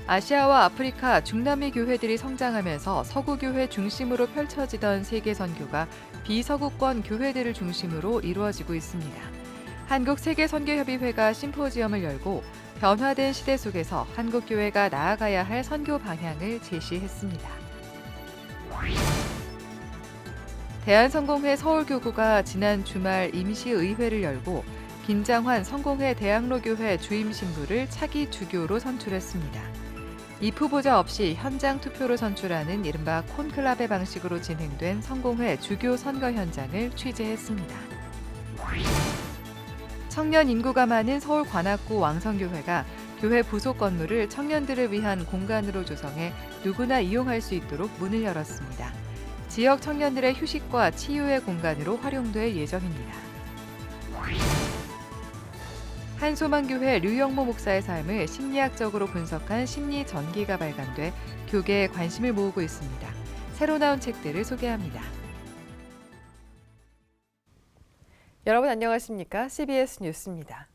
아시아와 아프리카, 중남미 교회들이 성장하면서 서구 교회 중심으로 펼쳐지던 세계 선교가 비서구권 교회들을 중심으로 이루어지고 있습니다. 한국 세계선교협의회가 심포지엄을 열고 변화된 시대 속에서 한국 교회가 나아가야 할 선교 방향을 제시했습니다. 대한성공회 서울교구가 지난 주말 임시의회를 열고 김장환 성공회 대학로교회 주임 신부를 차기 주교로 선출했습니다. 입 후보자 없이 현장 투표로 선출하는 이른바 콘클라베 방식으로 진행된 성공회 주교 선거 현장을 취재했습니다. 청년 인구가 많은 서울 관악구 왕성교회가 교회 부속 건물을 청년들을 위한 공간으로 조성해 누구나 이용할 수 있도록 문을 열었습니다. 지역 청년들의 휴식과 치유의 공간으로 활용될 예정입니다. 한소망교회 류영모 목사의 삶을 심리학적으로 분석한 심리 전기가 발간돼 교계에 관심을 모으고 있습니다. 새로 나온 책들을 소개합니다. 여러분 안녕하십니까? CBS 뉴스입니다.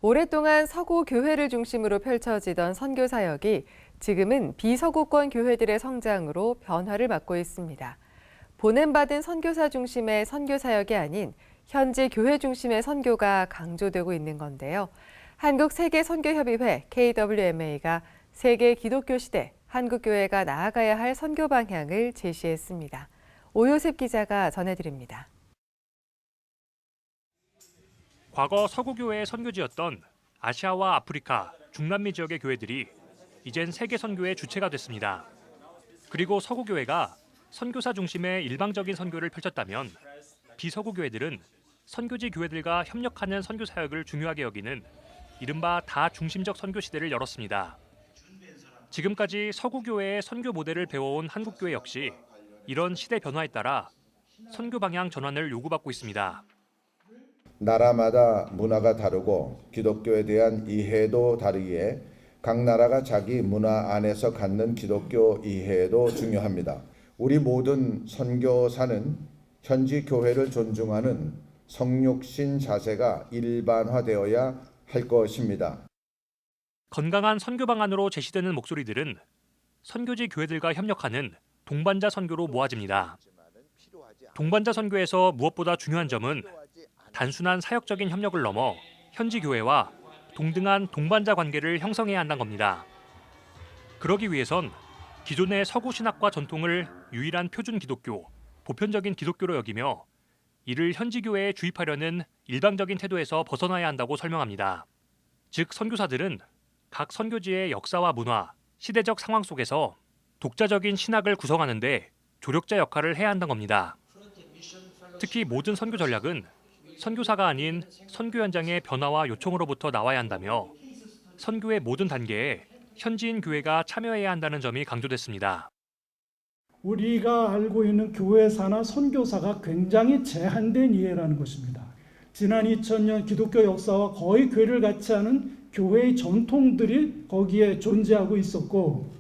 오랫동안 서구 교회를 중심으로 펼쳐지던 선교 사역이 지금은 비서구권 교회들의 성장으로 변화를 맞고 있습니다. 보냄받은 선교사 중심의 선교 사역이 아닌 현지 교회 중심의 선교가 강조되고 있는 건데요. 한국 세계선교협의회 KWMA가 세계 기독교 시대 한국교회가 나아가야 할 선교 방향을 제시했습니다. 오요셉 기자가 전해드립니다. 과거 서구교회의 선교지였던 아시아와 아프리카, 중남미 지역의 교회들이 이젠 세계 선교의 주체가 됐습니다. 그리고 서구교회가 선교사 중심의 일방적인 선교를 펼쳤다면 비서구 교회들은 선교지 교회들과 협력하는 선교 사역을 중요하게 여기는 이른바 다중심적 선교 시대를 열었습니다. 지금까지 서구교회의 선교 모델을 배워온 한국교회 역시 이런 시대 변화에 따라 선교 방향 전환을 요구받고 있습니다. 나라마다 문화가 다르고 기독교에 대한 이해도 다르기에 각 나라가 자기 문화 안에서 갖는 기독교 이해도 중요합니다. 우리 모든 선교사는 현지 교회를 존중하는 성육신 자세가 일반화되어야 할 것입니다. 건강한 선교 방안으로 제시되는 목소리들은 선교지 교회들과 협력하는 동반자 선교로 모아집니다. 동반자 선교에서 무엇보다 중요한 점은 단순한 사역적인 협력을 넘어 현지 교회와 동등한 동반자 관계를 형성해야 한다는 겁니다. 그러기 위해선 기존의 서구 신학과 전통을 유일한 표준 기독교, 보편적인 기독교로 여기며 이를 현지 교회에 주입하려는 일방적인 태도에서 벗어나야 한다고 설명합니다. 즉 선교사들은 각 선교지의 역사와 문화, 시대적 상황 속에서 독자적인 신학을 구성하는 데 조력자 역할을 해야 한다는 겁니다. 특히 모든 선교 전략은 선교사가 아닌 선교 현장의 변화와 요청으로부터 나와야 한다며 선교의 모든 단계에 현지인 교회가 참여해야 한다는 점이 강조됐습니다. 우리가 알고 있는 교회사나 선교사가 굉장히 제한된 이해라는 것입니다. 지난 2000년 기독교 역사와 거의 괴를 같이 하는 교회의 전통들이 거기에 존재하고 있었고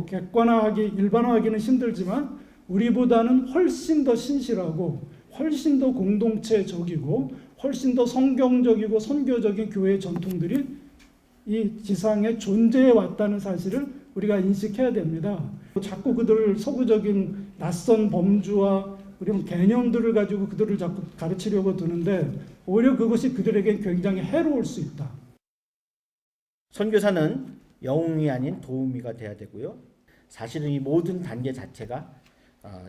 객관화하기, 일반화하기는 힘들지만 우리보다는 훨씬 더 신실하고 훨씬 더 공동체적이고 훨씬 더 성경적이고 선교적인 교회의 전통들이 이 지상에 존재해 왔다는 사실을 우리가 인식해야 됩니다. 자꾸 그들을 서구적인 낯선 범주와 우리 개념들을 가지고 그들을 자꾸 가르치려고 드는데 오히려 그것이 그들에게 굉장히 해로울 수 있다. 선교사는 영웅이 아닌 도우미가 돼야 되고요. 사실은 이 모든 단계 자체가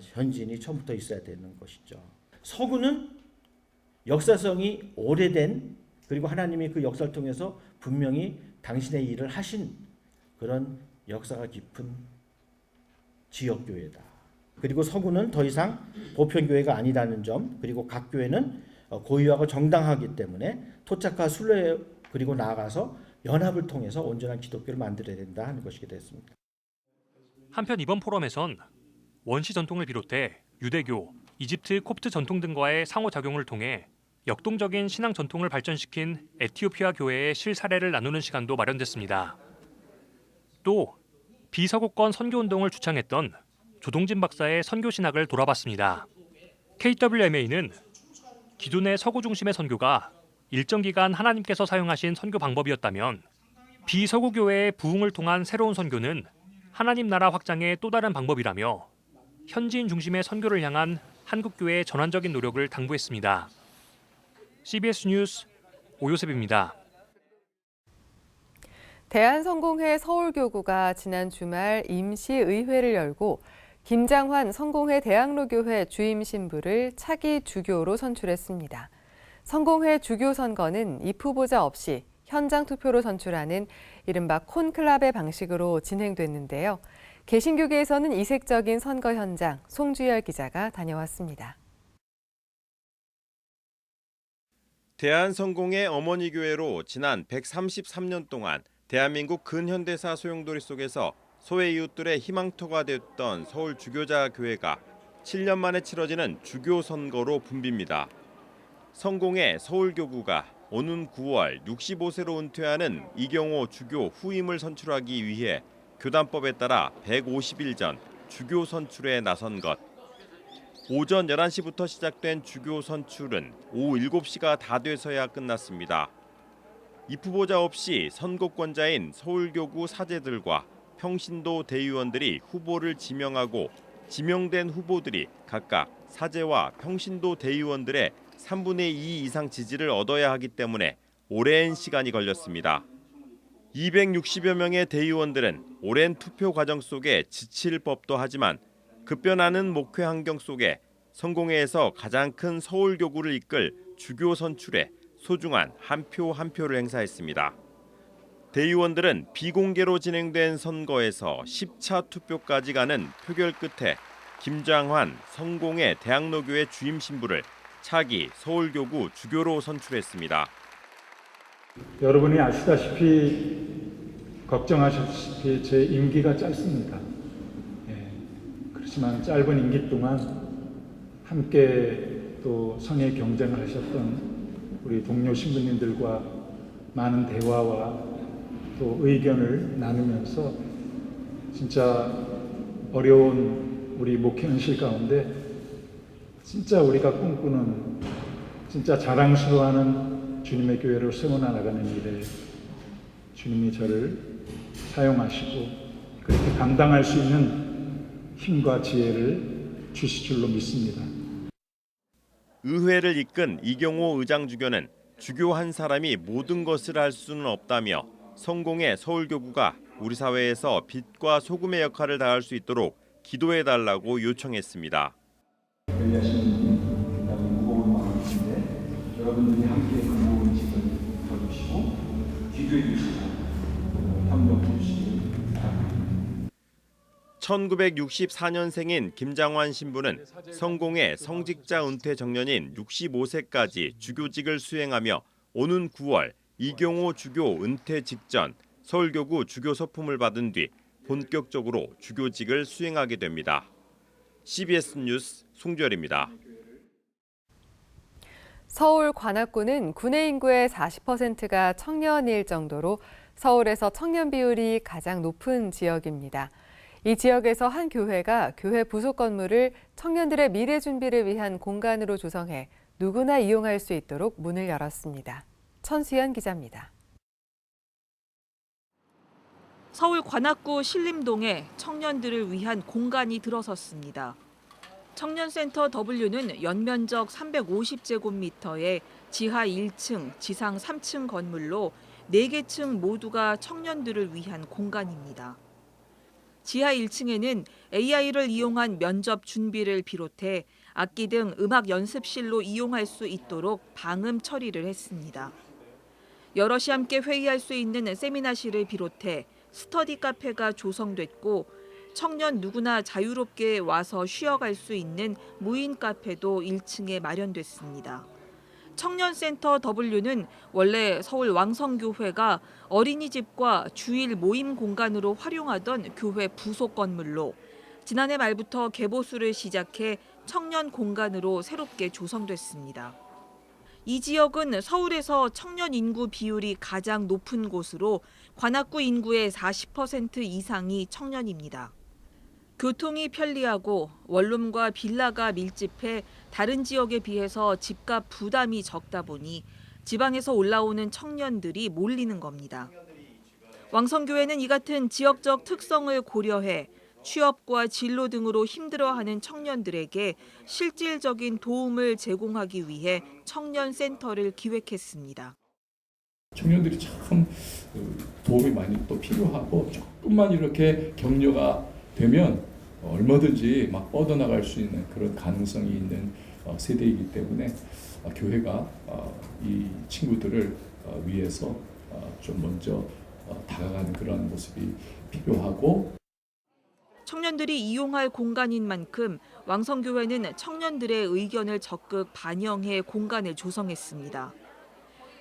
현지인이 처음부터 있어야 되는 것이죠. 서구는 역사성이 오래된 그리고 하나님이 그 역사를 통해서 분명히 당신의 일을 하신 그런 역사가 깊은 지역교회다. 그리고 서구는 더 이상 보편교회가 아니라는 점, 그리고 각 교회는 고유하고 정당하기 때문에 토착과 순례 그리고 나아가서 연합을 통해서 온전한 기독교를 만들어야 된다 하는 것이게 됐습니다. 한편 이번 포럼에선 원시 전통을 비롯해 유대교, 이집트 콥트 전통 등과의 상호작용을 통해 역동적인 신앙 전통을 발전시킨 에티오피아 교회의 실사례를 나누는 시간도 마련됐습니다. 또 비서구권 선교운동을 주창했던 조동진 박사의 선교 신학을 돌아봤습니다. KWMA는 기존의 서구 중심의 선교가 일정 기간 하나님께서 사용하신 선교 방법이었다면 비서구 교회의 부흥을 통한 새로운 선교는 하나님 나라 확장의 또 다른 방법이라며 현지인 중심의 선교를 향한 한국교회의 전환적인 노력을 당부했습니다. CBS 뉴스 오요셉입니다. 대한성공회 서울교구가 지난 주말 임시의회를 열고 김장환 성공회 대학로교회 주임 신부를 차기 주교로 선출했습니다. 성공회 주교 선거는 입 후보자 없이 현장 투표로 선출하는 이른바 콘클라베 방식으로 진행됐는데요. 개신교계에서는 이색적인 선거 현장, 송주열 기자가 다녀왔습니다. 대한성공회 어머니 교회로 지난 133년 동안 대한민국 근현대사 소용돌이 속에서 소외 이웃들의 희망터가 됐던 서울 주교자 교회가 7년 만에 치러지는 주교 선거로 붐빕니다. 성공회 서울교구가 오는 9월 65세로 은퇴하는 이경호 주교 후임을 선출하기 위해 교단법에 따라 150일 전 주교 선출에 나선 것. 오전 11시부터 시작된 주교 선출은 오후 7시가 다 돼서야 끝났습니다. 입 후보자 없이 선거권자인 서울교구 사제들과 평신도 대의원들이 후보를 지명하고 지명된 후보들이 각각 사제와 평신도 대의원들의 3분의 2 이상 지지를 얻어야 하기 때문에 오랜 시간이 걸렸습니다. 260여 명의 대의원들은 오랜 투표 과정 속에 지칠 법도 하지만 급변하는 목회 환경 속에 성공회에서 가장 큰 서울교구를 이끌 주교 선출에 소중한 한 표 한 표를 행사했습니다. 대의원들은 비공개로 진행된 선거에서 10차 투표까지 가는 표결 끝에 김장환 성공회 대학로교회 주임 신부를 차기 서울교구 주교로 선출했습니다. 여러분이 아시다시피 걱정하셨다시피 제 임기가 짧습니다. 그렇지만 짧은 임기 동안 함께 또 성의 경쟁을 하셨던 우리 동료 신부님들과 많은 대화와 또 의견을 나누면서 진짜 어려운 우리 목회 현실 가운데 진짜 우리가 꿈꾸는 진짜 자랑스러워하는 주님의 교회를 세워나가는 일에 주님이 저를 사용하시고 그렇게 감당할 수 있는 힘과 지혜를 주실 줄로 믿습니다. 의회를 이끈 이경호 의장주교는 주교 한 사람이 모든 것을 할 수는 없다며 성공회 서울교구가 우리 사회에서 빛과 소금의 역할을 다할 수 있도록 기도해달라고 요청했습니다. 관리하시는 분이 굉장히 무거운 마음이신데 여러분들이 함께 그 무거운 짐을 져주시고 기도해 주시고 협력해 주시기 바랍니다. 1964년생인 김장환 신부는 성공회 성직자 은퇴 정년인 65세까지 주교직을 수행하며 오는 9월 이경호 주교 은퇴 직전 서울교구 주교 서품을 받은 뒤 본격적으로 주교직을 수행하게 됩니다. CBS 뉴스 송주열입니다. 서울 관악구는 군의 인구의 40%가 청년일 정도로 서울에서 청년 비율이 가장 높은 지역입니다. 이 지역에서 한 교회가 교회 부속 건물을 청년들의 미래 준비를 위한 공간으로 조성해 누구나 이용할 수 있도록 문을 열었습니다. 천수연 기자입니다. 서울 관악구 신림동에 청년들을 위한 공간이 들어섰습니다. 청년센터 W는 연면적 350제곱미터의 지하 1층, 지상 3층 건물로 4개 층 모두가 청년들을 위한 공간입니다. 지하 1층에는 AI를 이용한 면접 준비를 비롯해 악기 등 음악 연습실로 이용할 수 있도록 방음 처리를 했습니다. 여럿이 함께 회의할 수 있는 세미나실을 비롯해 스터디 카페가 조성됐고 청년 누구나 자유롭게 와서 쉬어갈 수 있는 무인 카페도 1층에 마련됐습니다. 청년센터 W는 원래 서울 왕성교회가 어린이집과 주일 모임 공간으로 활용하던 교회 부속 건물로 지난해 말부터 개보수를 시작해 청년 공간으로 새롭게 조성됐습니다. 이 지역은 서울에서 청년 인구 비율이 가장 높은 곳으로 관악구 인구의 40% 이상이 청년입니다. 교통이 편리하고 원룸과 빌라가 밀집해 다른 지역에 비해서 집값 부담이 적다 보니 지방에서 올라오는 청년들이 몰리는 겁니다. 왕성교회는 이 같은 지역적 특성을 고려해 취업과 진로 등으로 힘들어하는 청년들에게 실질적인 도움을 제공하기 위해 청년센터를 기획했습니다. 청년들이 참 도움이 많이 또 필요하고 조금만 이렇게 격려가 되면 얼마든지 막 뻗어나갈 수 있는 그런 가능성이 있는 세대이기 때문에 교회가 이 친구들을 위해서 좀 먼저 다가가는 그런 모습이 필요하고, 청년들이 이용할 공간인 만큼 왕성교회는 청년들의 의견을 적극 반영해 공간을 조성했습니다.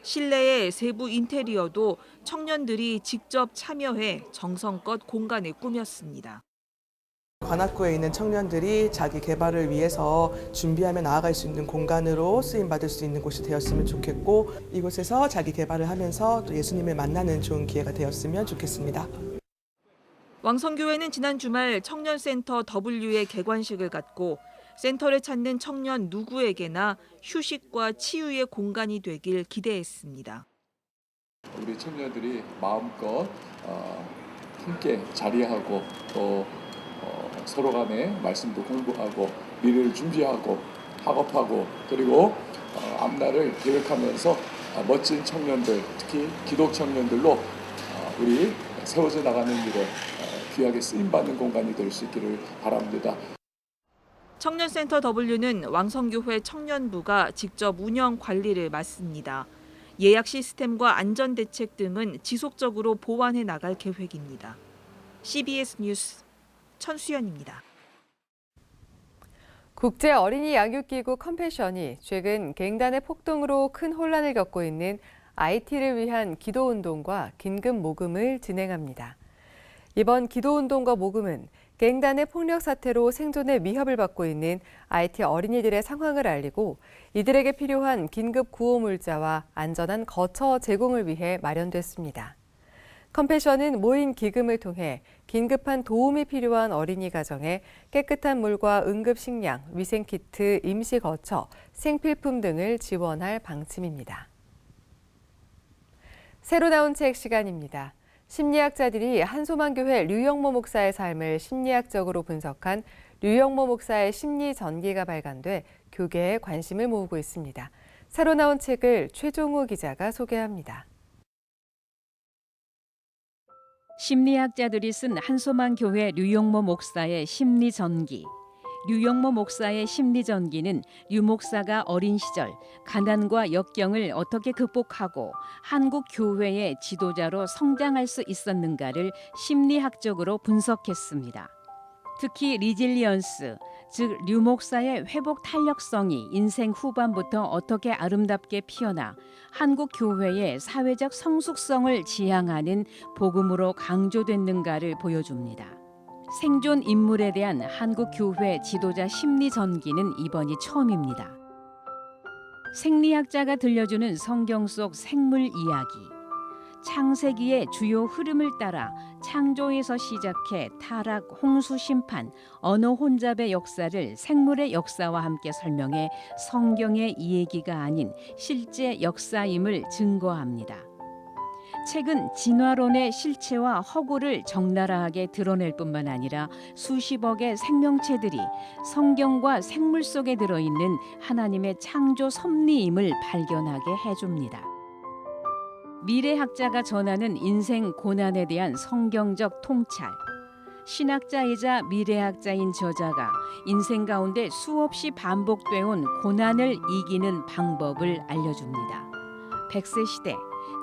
실내의 세부 인테리어도 청년들이 직접 참여해 정성껏 공간을 꾸몄습니다. 관악구에 있는 청년들이 자기 개발을 위해서 준비하며 나아갈 수 있는 공간으로 쓰임받을 수 있는 곳이 되었으면 좋겠고, 이곳에서 자기 개발을 하면서 또 예수님을 만나는 좋은 기회가 되었으면 좋겠습니다. 왕성교회는 지난 주말 청년센터 W의 개관식을 갖고 센터를 찾는 청년 누구에게나 휴식과 치유의 공간이 되길 기대했습니다. 우리 청년들이 마음껏 함께 자리하고 또 서로 간에 말씀도 공부하고 미래를 준비하고 학업하고 그리고 앞날을 계획하면서 멋진 청년들, 특히 기독 청년들로 우리 세워져 나가는 일에 귀하게 쓰임받는 공간이 될 수 있기를 바랍니다. 청년센터 W는 왕성교회 청년부가 직접 운영 관리를 맡습니다. 예약 시스템과 안전대책 등은 지속적으로 보완해 나갈 계획입니다. CBS 뉴스 천수연입니다. 국제 어린이 양육기구 컴패션이 최근 갱단의 폭동으로 큰 혼란을 겪고 있는 IT를 위한 기도운동과 긴급 모금을 진행합니다. 이번 기도운동과 모금은 갱단의 폭력 사태로 생존의 위협을 받고 있는 IT 어린이들의 상황을 알리고 이들에게 필요한 긴급 구호물자와 안전한 거처 제공을 위해 마련됐습니다. 컴패션은 모인 기금을 통해 긴급한 도움이 필요한 어린이 가정에 깨끗한 물과 응급식량, 위생키트, 임시거처, 생필품 등을 지원할 방침입니다. 새로 나온 책 시간입니다. 심리학자들이 한소만교회 류영모 목사의 삶을 심리학적으로 분석한 류영모 목사의 심리전기가 발간돼 교계에 관심을 모으고 있습니다. 새로 나온 책을 최종호 기자가 소개합니다. 심리학자들이 쓴 한소만교회 류영모 목사의 심리전기. 류영모 목사의 심리전기는 류 목사가 어린 시절 가난과 역경을 어떻게 극복하고 한국 교회의 지도자로 성장할 수 있었는가를 심리학적으로 분석했습니다. 특히 리질리언스, 즉 류 목사의 회복 탄력성이 인생 후반부터 어떻게 아름답게 피어나 한국 교회의 사회적 성숙성을 지향하는 복음으로 강조됐는가를 보여줍니다. 생존 인물에 대한 한국 교회 지도자 심리 전기는 이번이 처음입니다. 생리학자가 들려주는 성경 속 생물 이야기. 창세기의 주요 흐름을 따라 창조에서 시작해 타락, 홍수 심판, 언어 혼잡의 역사를 생물의 역사와 함께 설명해 성경의 이야기가 아닌 실제 역사임을 증거합니다. 책은 진화론의 실체와 허구를 적나라하게 드러낼 뿐만 아니라 수십억의 생명체들이 성경과 생물 속에 들어있는 하나님의 창조 섭리임을 발견하게 해줍니다. 미래학자가 전하는 인생 고난에 대한 성경적 통찰. 신학자이자 미래학자인 저자가 인생 가운데 수없이 반복되어 온 고난을 이기는 방법을 알려줍니다. 100세 시대,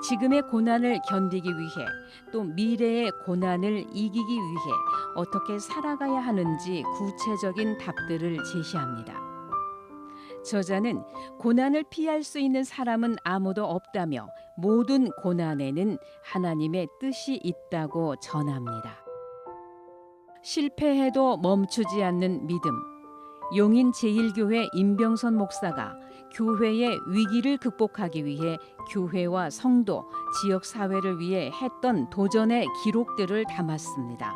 지금의 고난을 견디기 위해 또 미래의 고난을 이기기 위해 어떻게 살아가야 하는지 구체적인 답들을 제시합니다. 저자는 고난을 피할 수 있는 사람은 아무도 없다며 모든 고난에는 하나님의 뜻이 있다고 전합니다. 실패해도 멈추지 않는 믿음. 용인 제1교회 임병선 목사가 교회의 위기를 극복하기 위해 교회와 성도, 지역사회를 위해 했던 도전의 기록들을 담았습니다.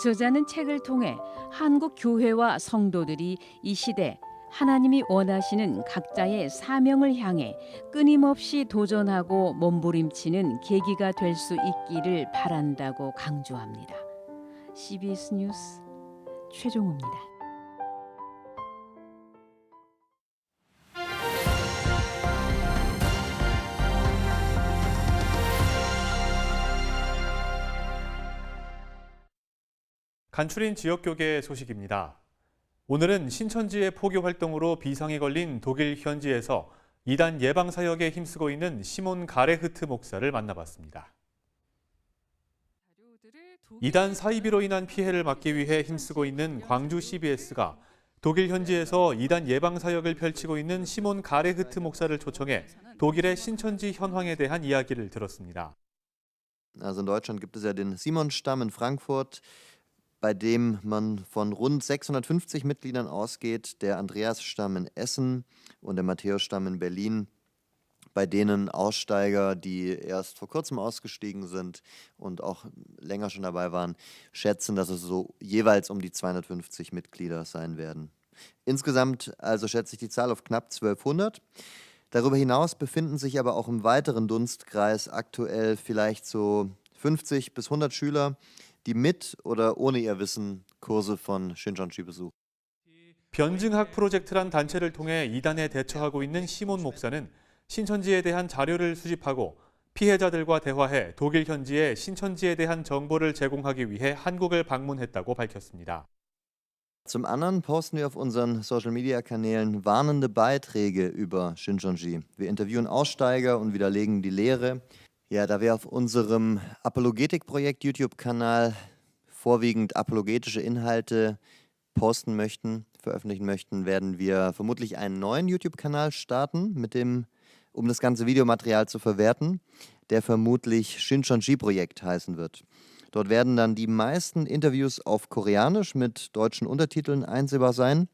저자는 책을 통해 한국 교회와 성도들이 이 시대 하나님이 원하시는 각자의 사명을 향해 끊임없이 도전하고 몸부림치는 계기가 될 수 있기를 바란다고 강조합니다. CBS 뉴스 최종우입니다. 간추린 지역교계 소식입니다. 오늘은 신천지의 포교 활동으로 비상에 걸린 독일 현지에서 이단 예방 사역에 힘쓰고 있는 시몬 가레흐트 목사를 만나봤습니다. 이단 사이비로 인한 피해를 막기 위해 힘쓰고 있는 광주 CBS가 독일 현지에서 이단 예방 사역을 펼치고 있는 시몬 가레흐트 목사를 초청해 독일의 신천지 현황에 대한 이야기를 들었습니다. Also in Deutschland gibt es ja den Simon-Stamm in Frankfurt, bei dem man von rund 650 Mitgliedern ausgeht, der Andreas-Stamm in Essen und der Matthäus-Stamm in Berlin, bei denen Aussteiger, die erst vor kurzem ausgestiegen sind und auch länger schon dabei waren, schätzen, dass es so jeweils um die 250 Mitglieder sein werden. Insgesamt also schätze ich die Zahl auf knapp 1200. Darüber hinaus befinden sich aber auch im weiteren Dunstkreis aktuell vielleicht so 50 bis 100 Schüler, die mit oder ohne ihr Wissen Kurse von Shincheonji besuchen. 변증학 프로젝트란 단체를 통해 이단에 대처하고 있는 시몬 목사는 신천지에 대한 자료를 수집하고 피해자들과 대화해 독일 현지에 신천지에 대한 정보를 제공하기 위해 한국을 방문했다고 밝혔습니다. Zum anderen posten wir auf unseren Social-Media-Kanälen warnende Beiträge über Shincheonji. Wir interviewen Aussteiger und widerlegen die Lehre. Ja, da wir auf unserem Apologetik-Projekt YouTube-Kanal vorwiegend apologetische Inhalte posten möchten, veröffentlichen möchten, werden wir vermutlich einen neuen YouTube-Kanal starten, um das ganze Videomaterial zu verwerten, der vermutlich Shincheonji-Projekt heißen wird. Dort werden dann die meisten Interviews auf Koreanisch mit deutschen Untertiteln einsehbar sein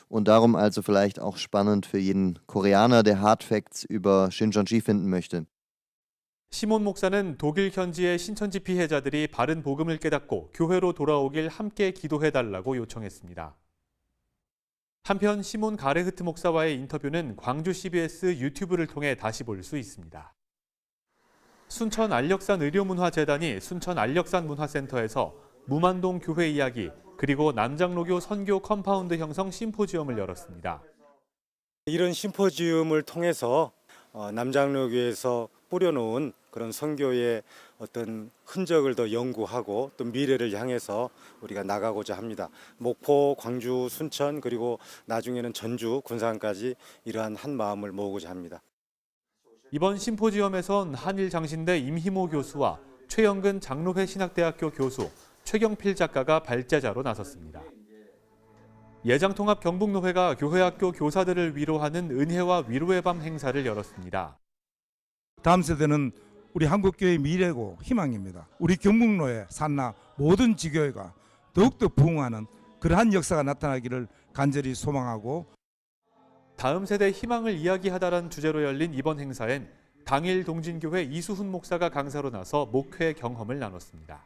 und darum also vielleicht auch spannend für jeden Koreaner, der Hardfacts über Shincheonji finden möchte. 시몬 목사는 독일 현지의 신천지 피해자들이 바른 복음을 깨닫고 교회로 돌아오길 함께 기도해달라고 요청했습니다. 한편 시몬 가레흐트 목사와의 인터뷰는 광주 CBS 유튜브를 통해 다시 볼 수 있습니다. 순천 안력산 의료문화재단이 순천 안력산 문화센터에서 무만동 교회 이야기 그리고 남장로교 선교 컴파운드 형성 심포지엄을 열었습니다. 이런 심포지엄을 통해서 남장로교에서 뿌려놓은 그런 선교의 어떤 흔적을 더 연구하고 또 미래를 향해서 우리가 나가고자 합니다. 목포, 광주, 순천 그리고 나중에는 전주, 군산까지 이러한 한 마음을 모으고자 합니다. 이번 심포지엄에선 한일장신대 임희모 교수와 최영근 장로회 신학대학교 교수, 최경필 작가가 발제자로 나섰습니다. 예장통합 경북노회가 교회학교 교사들을 위로하는 은혜와 위로의 밤 행사를 열었습니다. 다음 세대는 우리 한국교회의 미래고 희망입니다. 우리 경북노회, 산나 모든 지교회가 더욱더 부흥하는 그러한 역사가 나타나기를 간절히 소망하고 다음 세대 희망을 이야기하다란 주제로 열린 이번 행사엔 당일 동진교회 이수훈 목사가 강사로 나서 목회 경험을 나눴습니다.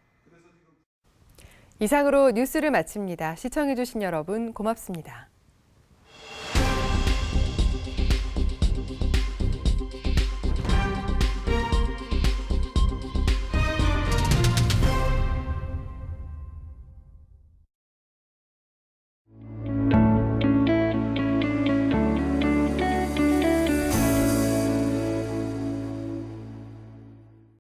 이상으로 뉴스를 마칩니다. 시청해주신 여러분 고맙습니다.